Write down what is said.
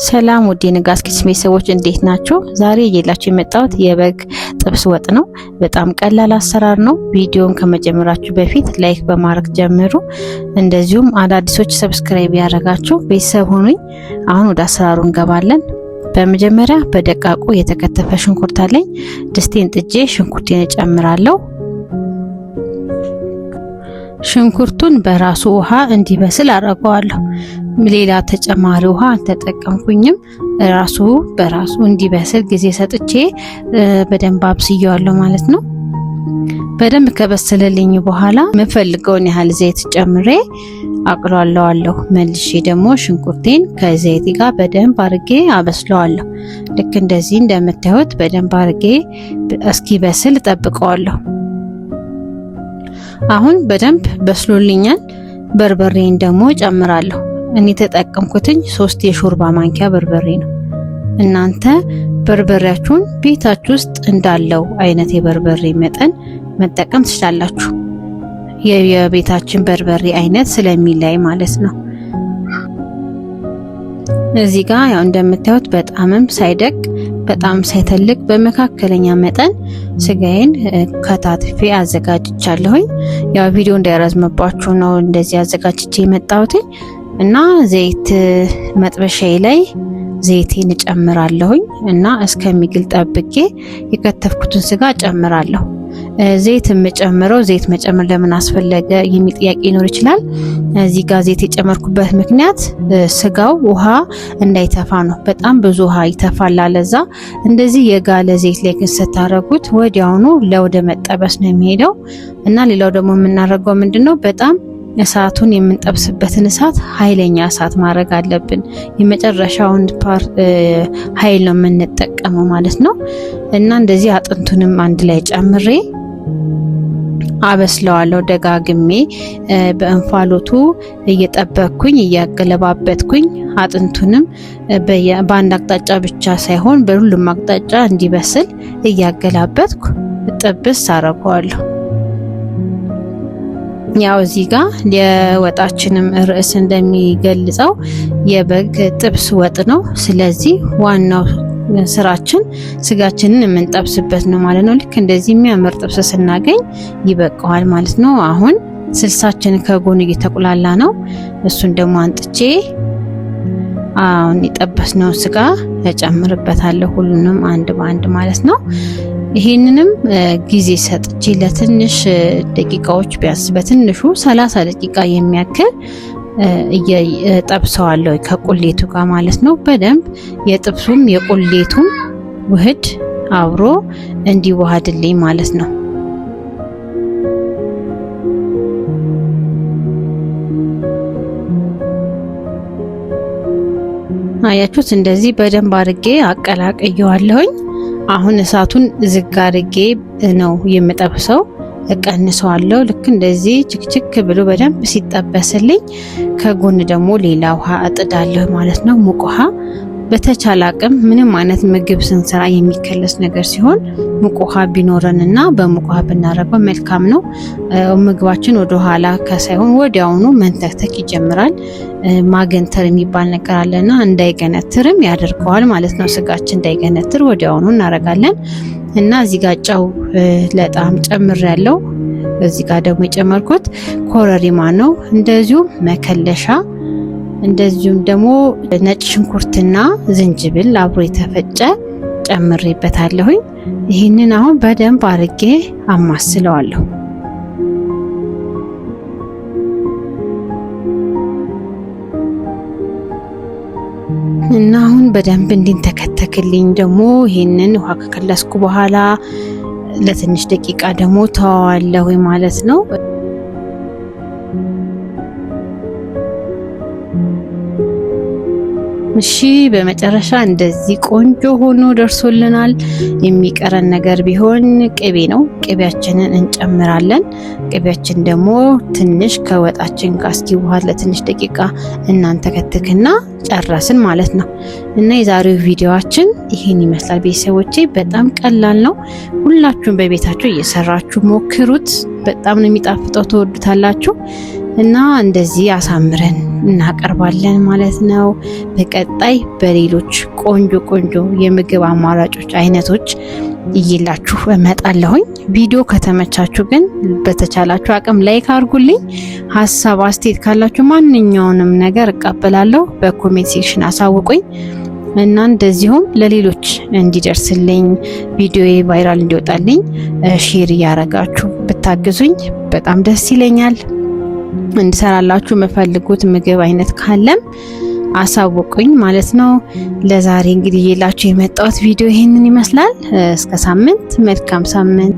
ሰላም ውድ የንጋስ ኪችን ቤተሰቦች እንዴት ናችሁ? ዛሬ እየላችሁ የመጣሁት የበግ ጥብስ ወጥ ነው። በጣም ቀላል አሰራር ነው። ቪዲዮን ከመጀመራችሁ በፊት ላይክ በማድረግ ጀምሩ። እንደዚሁም አዳዲሶች ሰብስክራይብ ያደረጋችሁ ቤተሰብ ሁኑኝ። አሁን ወደ አሰራሩ እንገባለን። በመጀመሪያ በደቃቁ የተከተፈ ሽንኩርት አለኝ። ድስቴን ጥጄ ሽንኩርቴን እጨምራለሁ። ሽንኩርቱን በራሱ ውሃ እንዲበስል አደርገዋለሁ። ሌላ ተጨማሪ ውሃ አልተጠቀምኩኝም። ራሱ በራሱ እንዲበስል ጊዜ ሰጥቼ በደንብ አብስየዋለሁ ማለት ነው። በደንብ ከበሰለልኝ በኋላ የምፈልገውን ያህል ዘይት ጨምሬ አቅሏለዋለሁ። መልሼ ደግሞ ሽንኩርቴን ከዘይት ጋር በደንብ አርጌ አበስለዋለሁ። ልክ እንደዚህ እንደምታዩት በደንብ አርጌ እስኪበስል ጠብቀዋለሁ። አሁን በደንብ በስሎልኛል። በርበሬን ደግሞ ጨምራለሁ። እኔ ተጠቀምኩትኝ 3 የሾርባ ማንኪያ በርበሬ ነው። እናንተ በርበሬያችሁን ቤታችሁ ውስጥ እንዳለው አይነት የበርበሬ መጠን መጠቀም ትችላላችሁ። የቤታችን በርበሬ አይነት ስለሚለይ ማለት ነው። እዚህ ጋር ያው እንደምታዩት በጣምም ሳይደቅ በጣም ሳይተልቅ በመካከለኛ መጠን ስጋዬን ከታትፌ አዘጋጅቻለሁኝ። ያው ቪዲዮ እንዳይረዝምባችሁ ነው እንደዚህ አዘጋጅቼ የመጣሁት እና ዘይት መጥበሻዬ ላይ ዘይቴን እጨምራለሁኝ እና እስከሚግል ጠብቄ የከተፍኩትን ስጋ እጨምራለሁ። ዘይት የምጨምረው ዘይት መጨመር ለምን አስፈለገ የሚል ጥያቄ ይኖር ይችላል። እዚህ ጋር ዘይት የጨመርኩበት ምክንያት ስጋው ውሃ እንዳይተፋ ነው። በጣም ብዙ ውሃ ይተፋል። ለዛ እንደዚህ የጋለ ዘይት ላይ ስታረጉት ወዲያውኑ ለወደ መጠበስ ነው የሚሄደው። እና ሌላው ደግሞ የምናደርገው ምንድነው በጣም እሳቱን የምንጠብስበትን እሳት ኃይለኛ እሳት ማድረግ አለብን። የመጨረሻውን ኃይል ነው የምንጠቀመው ማለት ነው። እና እንደዚህ አጥንቱንም አንድ ላይ ጨምሬ አበስለዋለሁ። ደጋግሜ በእንፋሎቱ እየጠበቅኩኝ እያገለባበትኩኝ አጥንቱንም በአንድ አቅጣጫ ብቻ ሳይሆን በሁሉም አቅጣጫ እንዲበስል እያገላበትኩ ጥብስ አደርገዋለሁ። ያው እዚህ ጋር የወጣችንም ርዕስ እንደሚገልጸው የበግ ጥብስ ወጥ ነው። ስለዚህ ዋናው ስራችን ስጋችንን የምንጠብስበት ነው ማለት ነው። ልክ እንደዚህ የሚያምር ጥብስ ስናገኝ ይበቃዋል ማለት ነው። አሁን ስልሳችን ከጎን እየተቁላላ ነው። እሱን ደግሞ አንጥቼ አሁን የጠበስነው ስጋ እጨምርበታለሁ። ሁሉንም አንድ በአንድ ማለት ነው። ይሄንንም ጊዜ ሰጥቼ ለትንሽ ደቂቃዎች ቢያንስ በትንሹ 30 ደቂቃ የሚያክል እየጠብሰዋለሁ ከቁሌቱ ጋር ማለት ነው። በደንብ የጥብሱም የቁሌቱም ውህድ አብሮ እንዲዋሃድልኝ ማለት ነው። አያችሁት? እንደዚህ በደንብ አድርጌ አቀላቅየዋለሁኝ። አሁን እሳቱን ዝግ አድርጌ ነው የምጠብሰው። እቀንሰዋለሁ። ልክ እንደዚህ ችክችክ ብሎ በደንብ ሲጠበስልኝ ከጎን ደግሞ ሌላ ውሃ እጥዳለሁ ማለት ነው። ሙቅ ውሃ በተቻለ አቅም ምንም አይነት ምግብ ስንሰራ የሚከለስ ነገር ሲሆን ሙቅ ውሃ ቢኖረንና በሙቅ ውሃ ብናረገው መልካም ነው። ምግባችን ወደ ኋላ ከሳይሆን ወዲያውኑ መንተክተክ ይጀምራል። ማገንተር የሚባል ነገር አለና እንዳይገነትርም ያደርገዋል ማለት ነው። ስጋችን እንዳይገነትር ወዲያውኑ እናረጋለን። እና እዚህ ጋር ጨው ለጣም ጨምሬያለሁ። እዚህ ጋር ደግሞ የጨመርኩት ኮረሪማ ነው። እንደዚሁ መከለሻ፣ እንደዚሁም ደግሞ ነጭ ሽንኩርትና ዝንጅብል አብሮ የተፈጨ ጨምሬበታለሁኝ። ይህንን አሁን በደንብ አርጌ አማስለዋለሁ። እና አሁን በደንብ እንዲንተከተክልኝ ደግሞ ይሄንን ውሃ ከከለስኩ በኋላ ለትንሽ ደቂቃ ደግሞ ተዋዋለሁ ማለት ነው። እሺ በመጨረሻ እንደዚህ ቆንጆ ሆኖ ደርሶልናል። የሚቀረን ነገር ቢሆን ቅቤ ነው። ቅቤያችንን እንጨምራለን። ቅቤያችን ደግሞ ትንሽ ከወጣችን ጋር እስኪዋሃድ ለትንሽ ደቂቃ እናንተከትክና ጨረስን ማለት ነው። እና የዛሬው ቪዲዮአችን ይሄን ይመስላል ቤተሰቦቼ። በጣም ቀላል ነው። ሁላችሁም በቤታችሁ እየሰራችሁ ሞክሩት። በጣም ነው የሚጣፍጠው፣ ተወዱታላችሁ። እና እንደዚህ አሳምረን እናቀርባለን ማለት ነው። በቀጣይ በሌሎች ቆንጆ የምግብ አማራጮች አይነቶች ይላችሁ እመጣለሁኝ። ቪዲዮ ከተመቻችሁ ግን በተቻላችሁ አቅም ላይክ አድርጉልኝ። ሀሳብ አስተያየት ካላችሁ ማንኛውንም ነገር እቀበላለሁ። በኮሜንት ሴክሽን አሳውቁኝ እና እንደዚሁም ለሌሎች እንዲደርስልኝ ቪዲዮዬ ቫይራል እንዲወጣልኝ ሼር እያረጋችሁ ብታግዙኝ በጣም ደስ ይለኛል። እንድሰራላችሁ የምፈልጉት ምግብ አይነት ካለም አሳውቁኝ ማለት ነው። ለዛሬ እንግዲህ ይላችሁ የመጣሁት ቪዲዮ ይሄንን ይመስላል። እስከ ሳምንት፣ መልካም ሳምንት።